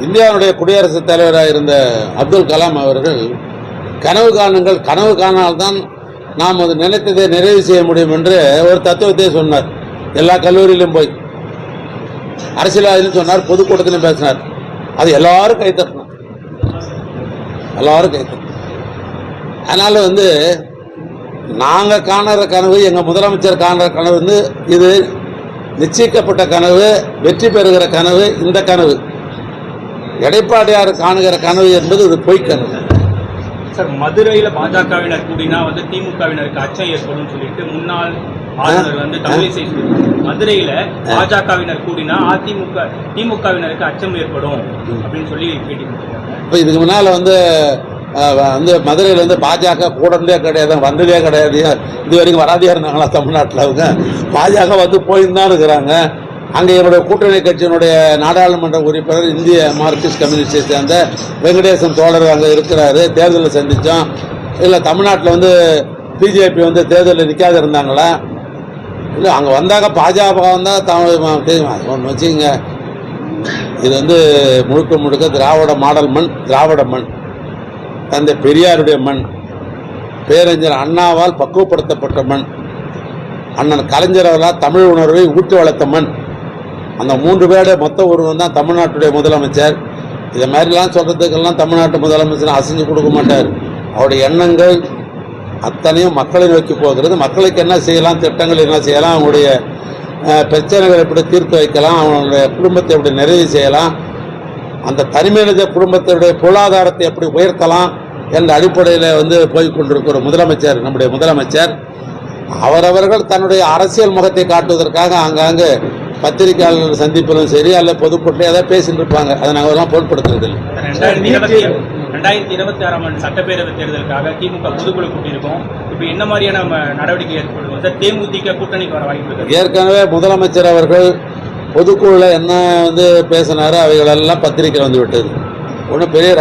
இந்தியாவுடைய குடியரசுத் தலைவராக இருந்த அப்துல் கலாம் அவர்கள் கனவு காணுங்கள், கனவு காணால்தான் நாம் அது நினைத்ததை நிறைவு செய்ய முடியும் என்று ஒரு தத்துவத்தை சொன்னார். எல்லா கல்லூரியிலும் போய் அரசியல்வாதிலும் சொன்னார், பொதுக்கூட்டத்திலும் பேசினார். அது எல்லாரும் கைத்தட்டணும், எல்லாரும் கைத்தட்டணும். அதனால நாங்கள் காணுற கனவு, எங்கள் முதலமைச்சர் காணுற கனவு இது நிச்சயிக்கப்பட்ட கனவு, வெற்றி பெறுகிற கனவு. இந்த கனவு எடப்பாடியார் காணுகிற கனவு என்பது இது பொய் கனவு. சார், மதுரையில் பாஜகவினர் கூடினா திமுகவினருக்கு அச்சம் ஏற்படும் சொல்லிட்டு முன்னாள் ஆளுநர் தமிழிசை மதுரையில பாஜகவினர் கூடினா திமுகவினருக்கு அச்சம் ஏற்படும் அப்படின்னு சொல்லி பேட்டி கொடுத்திருக்காங்க. இப்போ இதுக்கு முன்னால மதுரையில் பாஜக கூடவே கிடையாது, வந்ததே கிடையாது. இது வரைக்கும் வராதியா இருந்தாங்களா தமிழ்நாட்டில்? அவங்க பாஜக போயிருந்தான் இருக்கிறாங்க. அங்கே என்னுடைய கூட்டணி கட்சியினுடைய நாடாளுமன்ற உறுப்பினர் இந்திய மார்க்சிஸ்ட் கம்யூனிஸ்டை சேர்ந்த வெங்கடேசன் தோழர் அங்கே இருக்கிறாரு. தேர்தலில் சந்தித்தோம். இல்லை தமிழ்நாட்டில் பிஜேபி தேர்தலில் நிற்காத இருந்தாங்களா? இல்லை அங்கே வந்தாங்க, பாஜக வந்தால் தமிழ் ஒன்று வச்சுங்க. இது முழுக்க முழுக்க திராவிட மாடல் மண், திராவிட மண், தந்தை பெரியாருடைய மண், பேரறிஞர் அண்ணாவால் பக்குவப்படுத்தப்பட்ட மண், அண்ணன் கலைஞர் அவர்களால் தமிழ் உணர்வை ஊட்டி வளர்த்த மண். அந்த 3 பேருடைய மொத்த ஒருவன் தான் தமிழ்நாட்டுடைய முதலமைச்சர். இதை மாதிரிலாம் சொல்கிறதுக்கெல்லாம் தமிழ்நாட்டு முதலமைச்சர் அசைஞ்சு கொடுக்க மாட்டார். அவருடைய எண்ணங்கள் அத்தனையும் மக்களை நோக்கி போகிறது. மக்களுக்கு என்ன செய்யலாம், திட்டங்கள் என்ன செய்யலாம், அவங்களுடைய பிரச்சனைகளை எப்படி தீர்த்து வைக்கலாம், அவங்களுடைய குடும்பத்தை எப்படி நிறைவு செய்யலாம், அந்த தனிமனித குடும்பத்தினுடைய பொருளாதாரத்தை எப்படி உயர்த்தலாம் என்ற அடிப்படையில் போய் கொண்டிருக்கிற முதலமைச்சர், நம்முடைய முதலமைச்சர். அவரவர்கள் தன்னுடைய அரசியல் முகத்தை காட்டுவதற்காக ஆங்காங்கு பத்திரிகையாளர்கள் சந்திப்பிலும் சரி அல்ல பொதுப்பட்டு ஏதாவது பேசிட்டு இருப்பாங்க. அதை நாங்கள் எல்லாம் பொருட்படுத்துறது இல்லை. 2026 ஆண்டு சட்டப்பேரவை தேர்தலுக்காக திமுக பொதுக்குழு கூட்டியிருக்கோம். இப்போ என்ன மாதிரியான நடவடிக்கை ஏற்படுவோம்? தேமுதிக கூட்டணிக்கு வர வாய்ப்பு இருக்கு. ஏற்கனவே முதலமைச்சர் அவர்கள் பொதுக்குழுல என்ன பேசினாரோ அவைகளெல்லாம் பத்திரிகை விட்டது. ஒன்றும் பெரிய